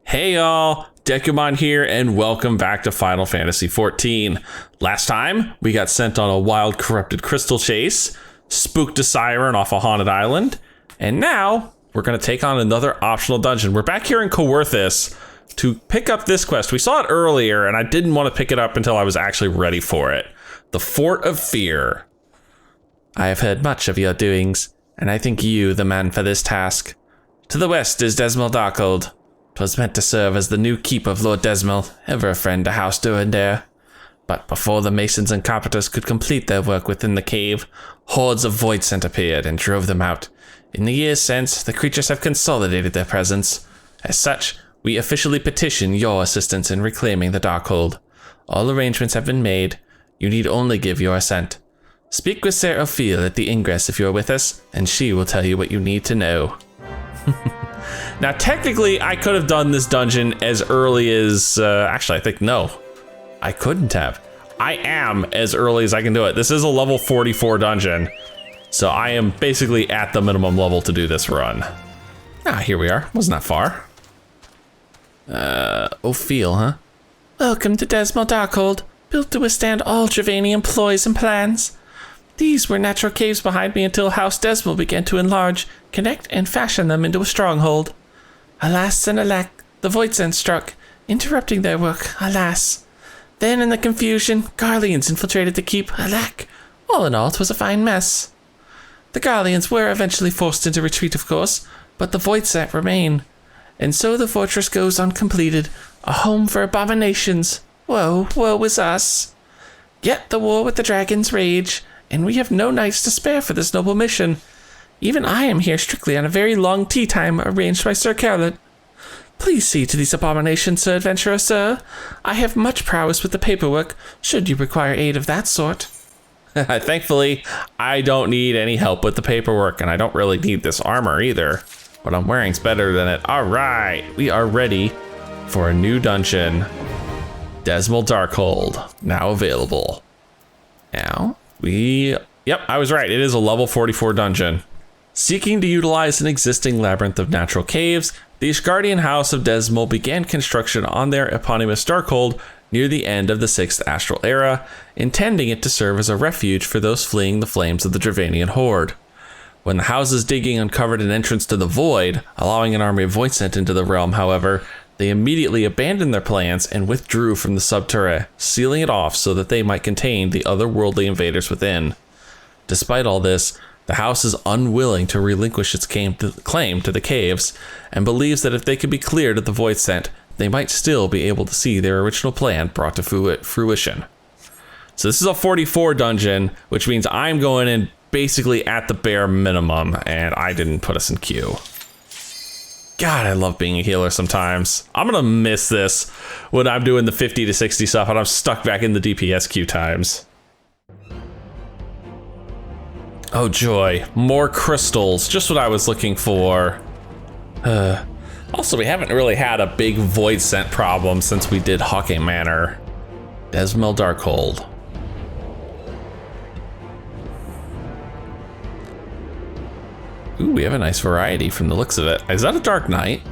Hey y'all, Dekumon here, and welcome back to Final Fantasy XIV. Last time, we got sent on a wild corrupted crystal chase, spooked a siren off a haunted island, and now we're gonna take on another optional dungeon. We're back here in Coerthas to pick up this quest. We saw it earlier, and I didn't want to pick it up until I was actually ready for it. The Fort of Fear. I have heard much of your doings, and I think you the man for this task. To the west is Dzemael Darkhold. 'Twas meant to serve as the new keep of Lord Dzemael, ever a friend to House Durandare. But before the masons and carpenters could complete their work within the cave, hordes of voidsent appeared and drove them out. In the years since, the creatures have consolidated their presence. As such, we officially petition your assistance in reclaiming the Darkhold. All arrangements have been made. You need only give your assent. Speak with Sir Ophiel at the ingress if you are with us, and she will tell you what you need to know. Now, technically, I could have done this dungeon as early as, actually, I think, no, I couldn't have. I am as early as I can do it. This is a level 44 dungeon, so I am basically at the minimum level to do this run. Ah, here we are. Wasn't that far. Ophiel, huh? Welcome to Dzemael Darkhold, built to withstand all Dravanian ploys and plans. These were natural caves behind me until House Dzemael began to enlarge, connect, and fashion them into a stronghold. Alas and alack, the voidsent struck, interrupting their work, alas. Then in the confusion, Garleans infiltrated the keep, alack. All in all, 'twas a fine mess. The Garleans were eventually forced into retreat, of course, but the voidsent remain. And so the fortress goes uncompleted, a home for abominations. Woe, woe is us. Yet the war with the dragons rage, and we have no nights to spare for this noble mission. Even I am here strictly on a very long tea time arranged by Sir Carlet. Please see to these abominations, Sir Adventurer, sir. I have much prowess with the paperwork, should you require aid of that sort. Thankfully, I don't need any help with the paperwork, and I don't really need this armor either. What I'm wearing's better than it. All right, we are ready for a new dungeon. Dzemael Darkhold, now available. Now, yep, I was right. It is a level 44 dungeon. Seeking to utilize an existing labyrinth of natural caves, the Ishgardian House of Dzemael began construction on their eponymous Darkhold near the end of the 6th Astral Era, intending it to serve as a refuge for those fleeing the flames of the Dravanian Horde. When the house's digging uncovered an entrance to the Void, allowing an army of voidsent into the realm, however, they immediately abandoned their plans and withdrew from the subterrae, sealing it off so that they might contain the otherworldly invaders within. Despite all this, the house is unwilling to relinquish its claim to the caves, and believes that if they could be cleared of the voidsent, they might still be able to see their original plan brought to fruition. So this is a 44 dungeon, which means I'm going in basically at the bare minimum, and I didn't put us in queue. God, I love being a healer sometimes. I'm gonna miss this when I'm doing the 50 to 60 stuff and I'm stuck back in the DPS queue times. Oh joy, more crystals, just what I was looking for. Also, we haven't really had a big voidsent problem since we did Hawke Manor. Dzemael Darkhold. Ooh, we have a nice variety from the looks of it. Is that a Dark Knight?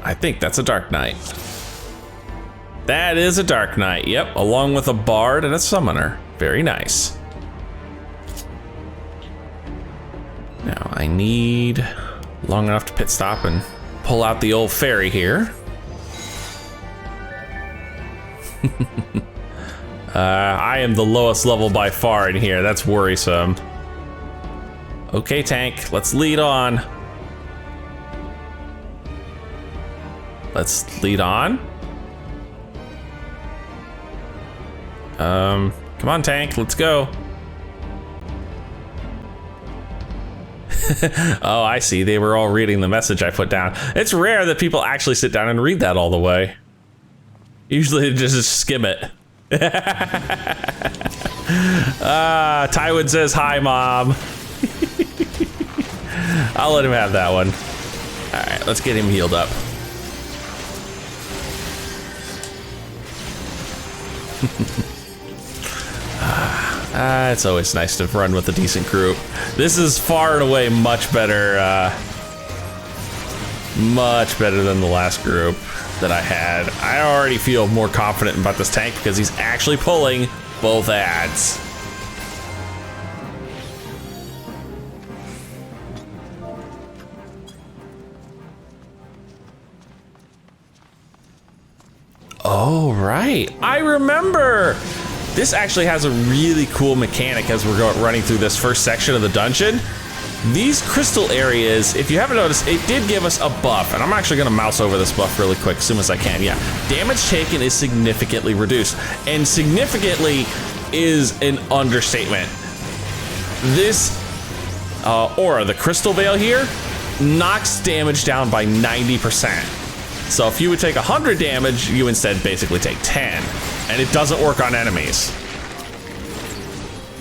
I think that's a Dark Knight. That is a Dark Knight, yep, along with a Bard and a Summoner. Very nice. Now I need long enough to pit stop and pull out the old fairy here. I am the lowest level by far in here, that's worrisome. Okay, tank, let's lead on. Let's lead on. Come on, tank, let's go. Oh, I see, they were all reading the message I put down. It's rare that people actually sit down and read that all the way. Usually they just skim it. Tywin says, hi, Mom. I'll let him have that one. All right, let's get him healed up. It's always nice to run with a decent group. This is far and away much better than the last group. that I had. I already feel more confident about this tank because he's actually pulling both ads. Oh, right. I remember. This actually has a really cool mechanic as we're running through this first section of the dungeon. These crystal areas, if you haven't noticed, it did give us a buff, and I'm actually gonna mouse over this buff really quick as soon as I can. Yeah, damage taken is significantly reduced, and significantly is an understatement. This aura, the crystal veil here, knocks damage down by 90%. So if you would take 100 damage, you instead basically take 10, and it doesn't work on enemies.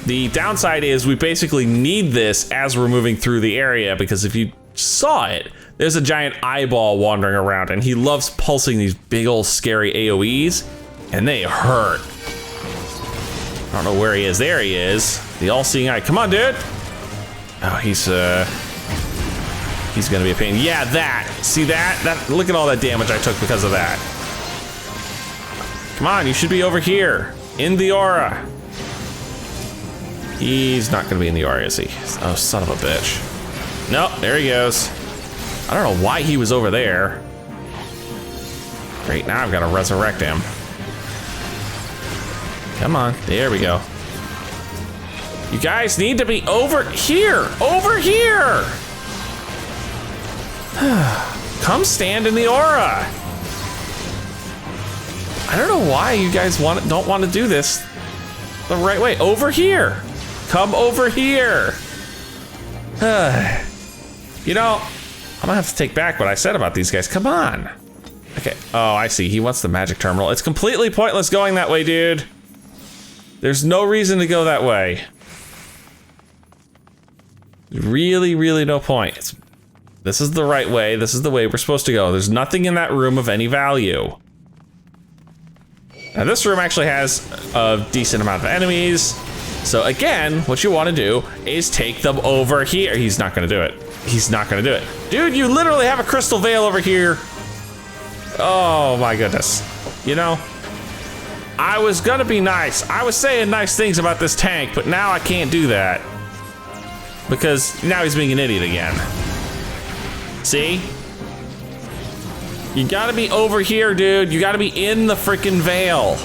The downside is we basically need this as we're moving through the area, because if you saw it, there's a giant eyeball wandering around, and he loves pulsing these big old scary AoEs, and they hurt. I don't know where he is. There he is. The all-seeing eye. Come on, dude. Oh, he's gonna be a pain. Yeah, that. See that? Look at all that damage I took because of that. Come on, you should be over here in the aura. He's not gonna be in the aura, is he? Oh, son of a bitch. Nope, there he goes. I don't know why he was over there. Great, now I've gotta resurrect him. Come on, there we go. You guys need to be over here, over here. Come stand in the aura. I don't know why you guys don't want to do this the right way. Over here. Come over here. You know, I'm gonna have to take back what I said about these guys. Come on. Okay. Oh, I see. He wants the magic terminal. It's completely pointless going that way, dude. There's no reason to go that way. Really, really no point. This is the right way. This is the way we're supposed to go. There's nothing in that room of any value. Now this room actually has a decent amount of enemies. So again, what you want to do is take them over here. He's not gonna do it. He's not gonna do it. Dude, you literally have a crystal veil over here. Oh my goodness. You know, I was gonna be nice. I was saying nice things about this tank, but now I can't do that. Because now he's being an idiot again. See? You gotta be over here, dude. You gotta be in the freaking veil.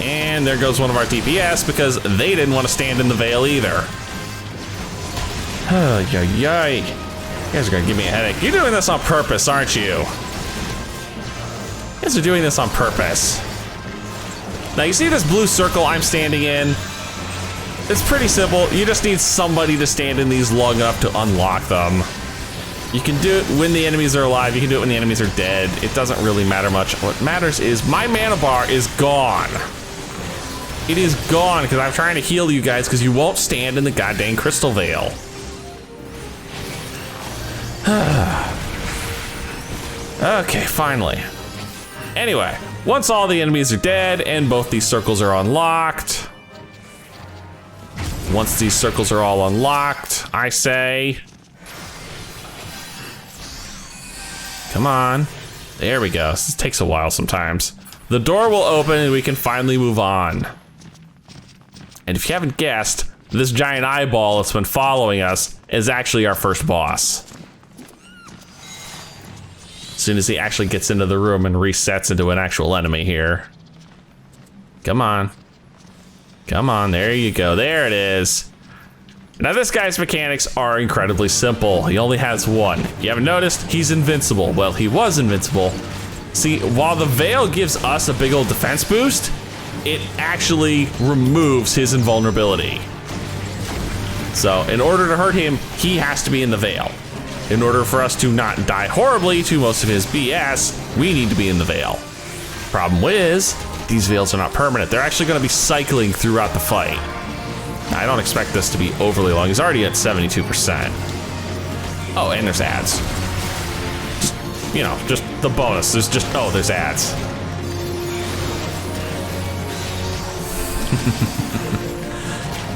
And there goes one of our DPS because they didn't want to stand in the veil either. Yay. You guys are gonna give me a headache. You're doing this on purpose, aren't you? You guys are doing this on purpose. Now you see this blue circle I'm standing in? It's pretty simple. You just need somebody to stand in these long enough to unlock them. You can do it when the enemies are alive. You can do it when the enemies are dead. It doesn't really matter much. What matters is my mana bar is gone. It is gone because I'm trying to heal you guys because you won't stand in the goddamn crystal veil. Okay, finally. Anyway, once all the enemies are dead and both these circles are unlocked, once these circles are all unlocked, I say, come on. There we go. This takes a while sometimes. The door will open and we can finally move on. And if you haven't guessed, this giant eyeball that's been following us is actually our first boss. As soon as he actually gets into the room and resets into an actual enemy here. Come on. Come on, there you go. There it is. Now this guy's mechanics are incredibly simple. He only has one. You haven't noticed? He's invincible. Well, he was invincible. See, while the veil gives us a big old defense boost, it actually removes his invulnerability. So in order to hurt him, he has to be in the veil. In order for us to not die horribly to most of his BS, we need to be in the veil. Problem is, these veils are not permanent. They're actually gonna be cycling throughout the fight. I don't expect this to be overly long. He's already at 72%. Oh, and there's ads. Just, you know, just the bonus. There's just, oh, there's ads.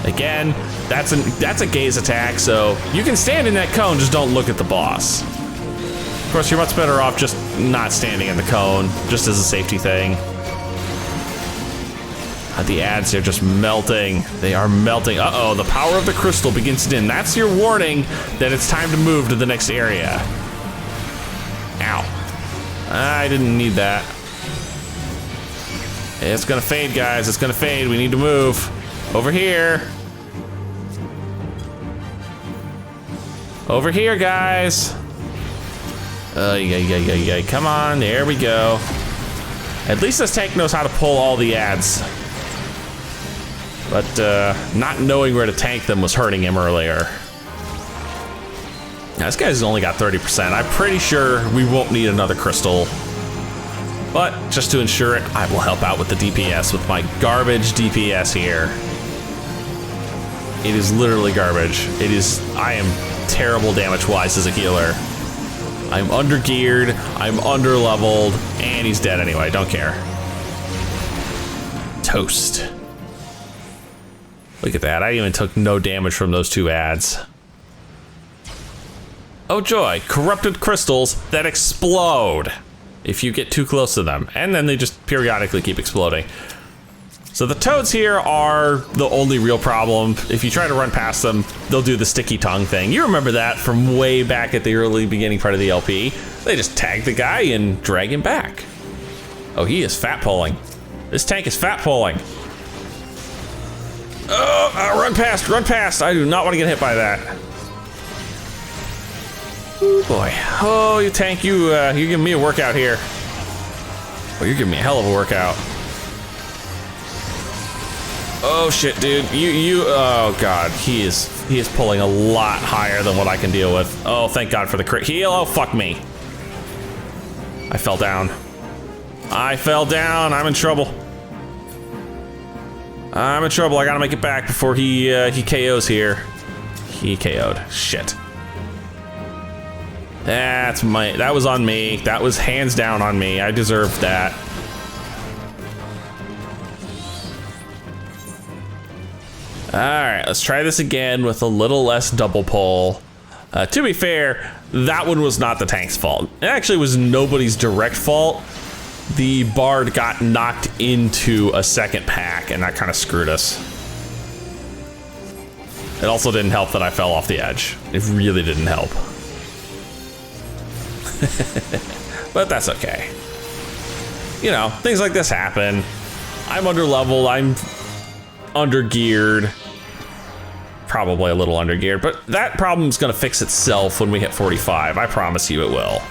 Again, That's a gaze attack, so you can stand in that cone, just don't look at the boss. Of course, you're much better off just not standing in the cone, just as a safety thing. The ads are just melting. They are melting. Uh-oh, the power of the crystal begins to dim. That's your warning that it's time to move to the next area. Ow. I didn't need that. It's gonna fade, guys. It's gonna fade. We need to move. Over here. Over here, guys. Yeah. Come on, there we go. At least this tank knows how to pull all the ads. But not knowing where to tank them was hurting him earlier. Now, this guy's only got 30%. I'm pretty sure we won't need another crystal. But just to ensure it, I will help out with the DPS with my garbage DPS here. It is literally garbage. I am terrible damage-wise as a healer. I'm under-geared, I'm under-leveled, and he's dead anyway, don't care. Toast. Look at that, I even took no damage from those two ads. Oh joy, corrupted crystals that explode if you get too close to them, and then they just periodically keep exploding. So the toads here are the only real problem. If you try to run past them, they'll do the sticky tongue thing. You remember that from way back at the early beginning part of the LP. They just tag the guy and drag him back. Oh, he is fat pulling. This tank is fat pulling. Oh, run past. I do not want to get hit by that. Ooh, boy. Oh, you tank, you're giving me a workout here. Oh, you're giving me a hell of a workout. Oh shit, dude. Oh god, he is pulling a lot higher than what I can deal with. Oh, thank god for the crit heal. Oh, fuck me. I fell down. I'm in trouble. I gotta make it back before he KOs here. He KO'd. Shit. That was on me. That was hands down on me. I deserved that. Alright, let's try this again with a little less double pull. To be fair, that one was not the tank's fault. It actually was nobody's direct fault. The bard got knocked into a second pack, and that kind of screwed us. It also didn't help that I fell off the edge. It really didn't help. But that's okay. You know, things like this happen. I'm under-leveled, I'm under-geared. Probably a little under-geared, but that problem's gonna fix itself when we hit 45. I promise you it will.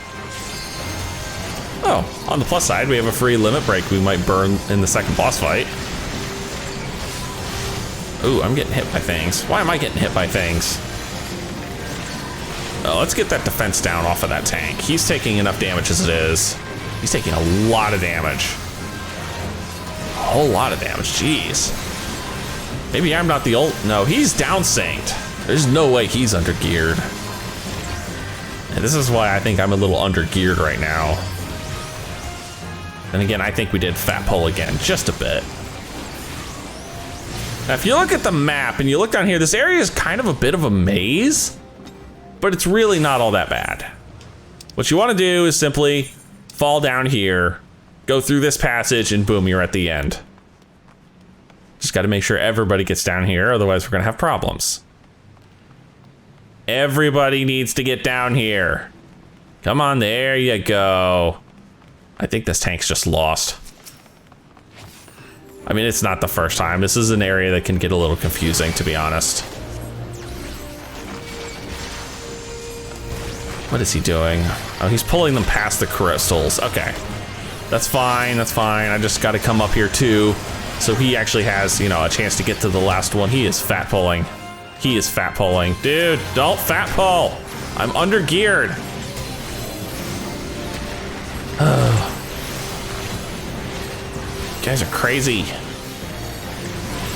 Oh, on the plus side, we have a free limit break we might burn in the second boss fight. Ooh, I'm getting hit by things. Why am I getting hit by things? Oh, let's get that defense down off of that tank. He's taking enough damage as it is. He's taking a lot of damage. A whole lot of damage, jeez. Maybe I'm not the old, no, he's down synced. There's no way he's under geared. And this is why I think I'm a little under geared right now. And again, I think we did fat pull again, just a bit. Now, if you look at the map and you look down here, this area is kind of a bit of a maze, but it's really not all that bad. What you want to do is simply fall down here, go through this passage, and boom, you're at the end. Just got to make sure everybody gets down here, otherwise we're gonna have problems. Everybody needs to get down here. Come on, there you go. I think this tank's just lost. I mean, it's not the first time. This is an area that can get a little confusing, to be honest. What is he doing? Oh, he's pulling them past the crystals. Okay, that's fine, that's fine. I just got to come up here too. So he actually has, you know, a chance to get to the last one. He is fat pulling. He is fat pulling. Dude, don't fat pull. I'm under geared. You guys are crazy.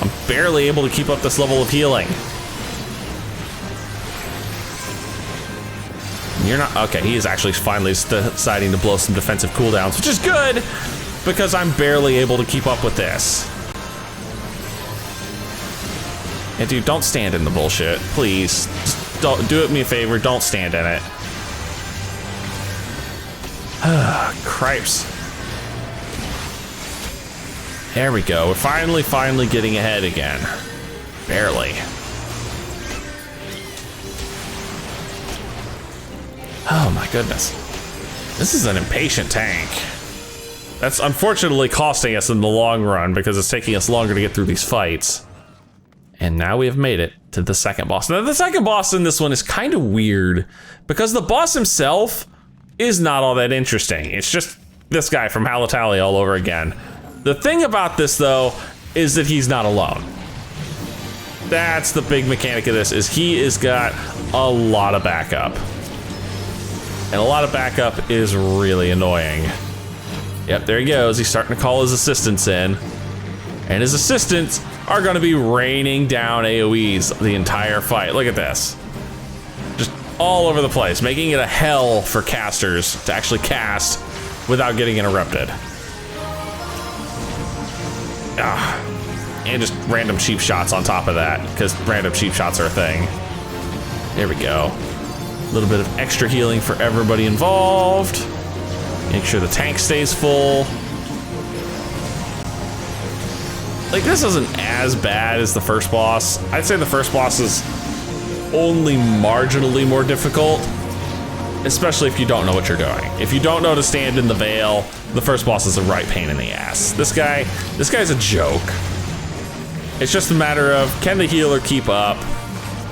I'm barely able to keep up this level of healing. You're not, okay, he is actually finally deciding to blow some defensive cooldowns, which is good, because I'm barely able to keep up with this. Yeah, dude, don't stand in the bullshit, please. Just don't do it me a favor, don't stand in it. Cripes. There we go, we're finally getting ahead again. Barely. Oh my goodness. This is an impatient tank. That's unfortunately costing us in the long run because it's taking us longer to get through these fights. And now we have made it to the second boss. Now the second boss in this one is kind of weird because the boss himself is not all that interesting. It's just this guy from Halatali all over again. The thing about this though is that he's not alone. That's the big mechanic of this, is he has got a lot of backup. And a lot of backup is really annoying. Yep, there he goes. He's starting to call his assistants in. And his assistants are gonna be raining down AoEs the entire fight. Look at this. Just all over the place, making it a hell for casters to actually cast without getting interrupted. And just random cheap shots on top of that, because random cheap shots are a thing. There we go. A little bit of extra healing for everybody involved. Make sure the tank stays full. Like, this isn't as bad as the first boss. I'd say the first boss is only marginally more difficult, especially if you don't know what you're doing. If you don't know to stand in the veil, the first boss is a right pain in the ass. This guy's a joke. It's just a matter of, can the healer keep up?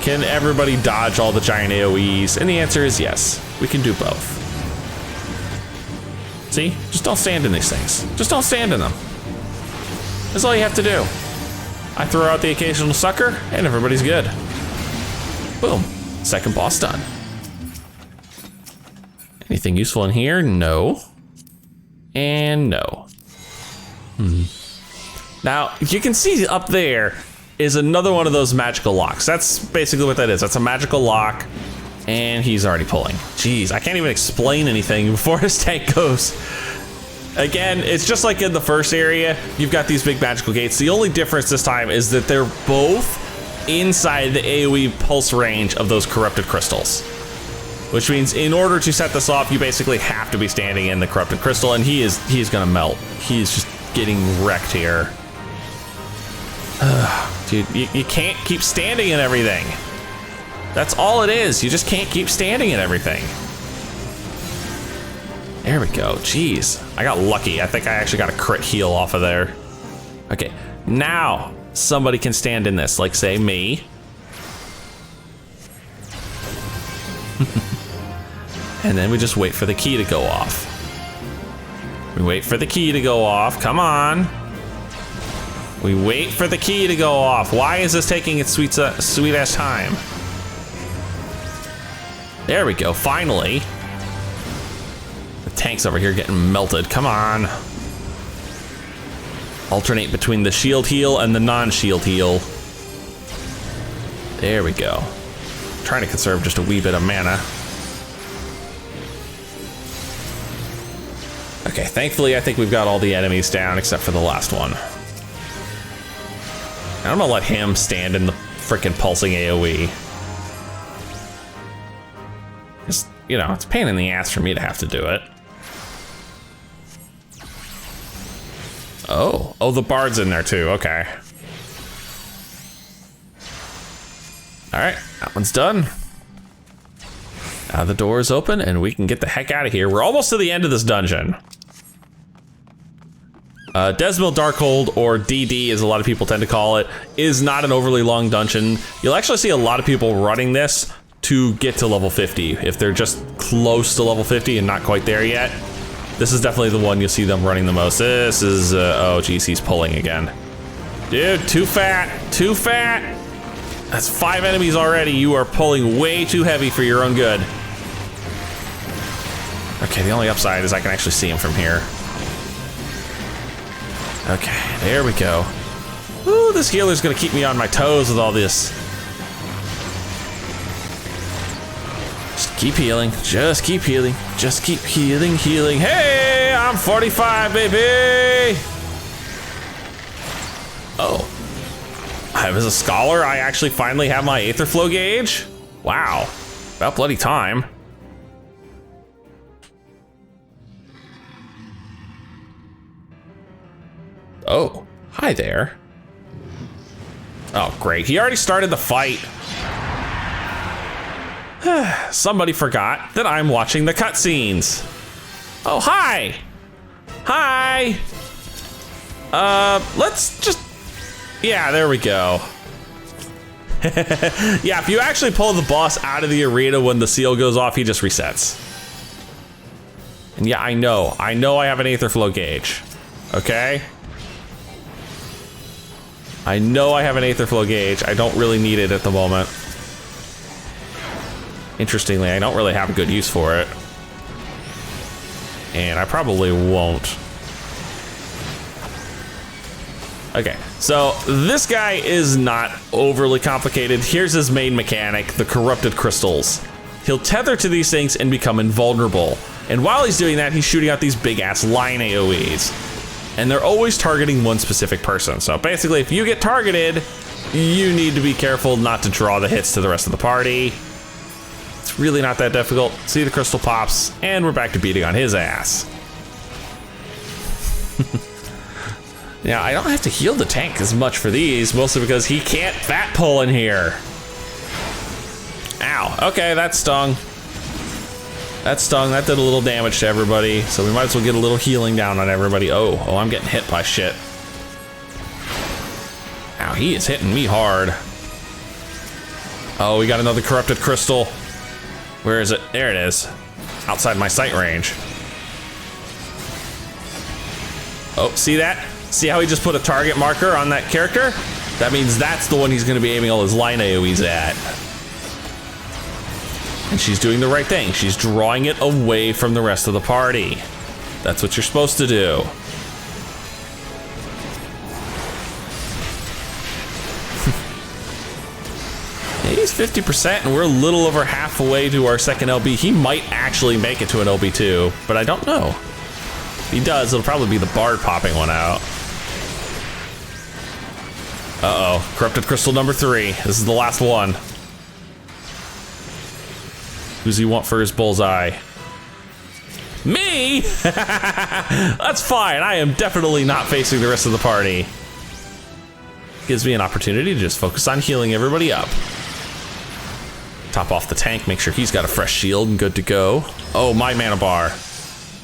Can everybody dodge all the giant AoEs? And the answer is yes, we can do both. See, just don't stand in these things. Just don't stand in them. That's all you have to do. I throw out the occasional sucker and everybody's good. Boom, second boss done. Anything useful in here? No. And no. Now, you can see up there is another one of those magical locks. That's basically what that is. That's a magical lock, and he's already pulling. Jeez, I can't even explain anything before his tank goes. Again, it's just like in the first area, you've got these big magical gates. The only difference this time is that they're both inside the AoE pulse range of those corrupted crystals. Which means in order to set this off, you basically have to be standing in the corrupted crystal, and he is gonna melt. He is just getting wrecked here. Dude, you can't keep standing in everything. That's all it is. You just can't keep standing in everything. There we go. Jeez, I got lucky. I think I actually got a crit heal off of there. Okay, now somebody can stand in this, like say me. And then we just wait for the key to go off. We wait for the key to go off. Come on. We wait for the key to go off. Why is this taking its sweet ass time? There we go, finally. The tank's over here getting melted, come on. Alternate between the shield heal and the non-shield heal. There we go. Trying to conserve just a wee bit of mana. Okay, thankfully I think we've got all the enemies down except for the last one. I'm gonna let him stand in the frickin' pulsing AoE. Just, you know, it's a pain in the ass for me to have to do it. Oh, the bard's in there too, okay. All right, that one's done. Now the door is open and we can get the heck out of here. We're almost to the end of this dungeon. Dzemael Darkhold, or DD as a lot of people tend to call it, is not an overly long dungeon. You'll actually see a lot of people running this to get to level 50. If they're just close to level 50 and not quite there yet, this is definitely the one you'll see them running the most. This is, oh geez, he's pulling again. Dude, too fat, too fat. That's 5 enemies already. You are pulling way too heavy for your own good. Okay, the only upside is I can actually see him from here. Okay, there we go. Ooh, this healer's gonna keep me on my toes with all this. Just keep healing, just keep healing, just keep healing, healing. Hey, I'm 45, baby! Oh. As a scholar, I actually finally have my aether flow gauge. Wow, about bloody time. Oh, hi there. Oh, great, he already started the fight. Somebody forgot that I'm watching the cutscenes. Oh, hi. Hi. Let's just, yeah, there we go. Yeah, if you actually pull the boss out of the arena when the seal goes off, he just resets. And yeah, I know I have an aether flow gauge, okay? I know I have an aether flow gauge. I don't really need it at the moment. Interestingly, I don't really have a good use for it. And I probably won't. Okay, so this guy is not overly complicated. Here's his main mechanic, the corrupted crystals. He'll tether to these things and become invulnerable. And while he's doing that, he's shooting out these big ass line AoEs. And they're always targeting one specific person. So basically, if you get targeted, you need to be careful not to draw the hits to the rest of the party. It's really not that difficult. See, the crystal pops, and we're back to beating on his ass. Now, I don't have to heal the tank as much for these, mostly because he can't fat pull in here. Ow, okay, that stung. That stung, that did a little damage to everybody, so we might as well get a little healing down on everybody. Oh, I'm getting hit by shit. Ow, he is hitting me hard. Oh, we got another corrupted crystal. Where is it? There it is. Outside my sight range. Oh, see that? See how he just put a target marker on that character? That means that's the one he's gonna be aiming all his line AoEs at. And she's doing the right thing. She's drawing it away from the rest of the party. That's what you're supposed to do. He's 50% and we're a little over halfway to our second LB. He might actually make it to an LB2, but I don't know. If he does, it'll probably be the bard popping one out. Uh-oh, corrupted crystal number 3. This is the last one. Who's he want for his bullseye? Me? That's fine, I am definitely not facing the rest of the party. Gives me an opportunity to just focus on healing everybody up. Top off the tank, make sure he's got a fresh shield and good to go. Oh, my mana bar.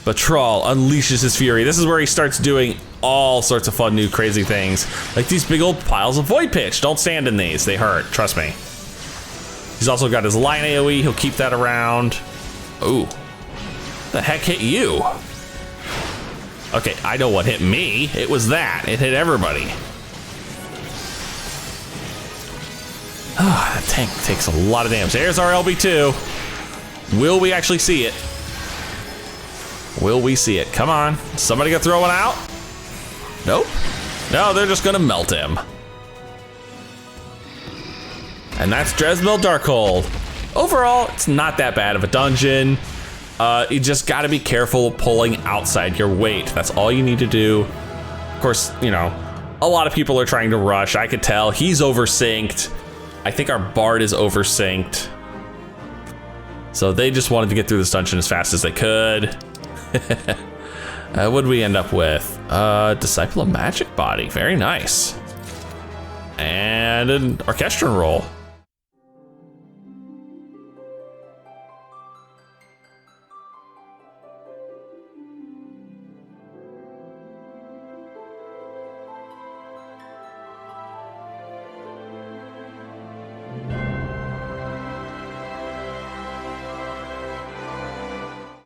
Batral unleashes his fury. This is where he starts doing all sorts of fun, new, crazy things. Like these big old piles of void pitch. Don't stand in these, they hurt, trust me. He's also got his line AoE, he'll keep that around. Ooh, the heck hit you? Okay, I know what hit me. It was that, it hit everybody. Ah, that tank takes a lot of damage. There's our LB2. Will we actually see it? Will we see it? Come on, somebody gonna throw one out? Nope. No, they're just gonna melt him. And that's Dzemael Darkhold. Overall, it's not that bad of a dungeon. You just gotta be careful pulling outside your weight. That's all you need to do. Of course, you know, a lot of people are trying to rush. I could tell he's oversynced. I think our bard is oversynced. So they just wanted to get through this dungeon as fast as they could. What did we end up with? Disciple of Magic Body, very nice. And an orchestral roll.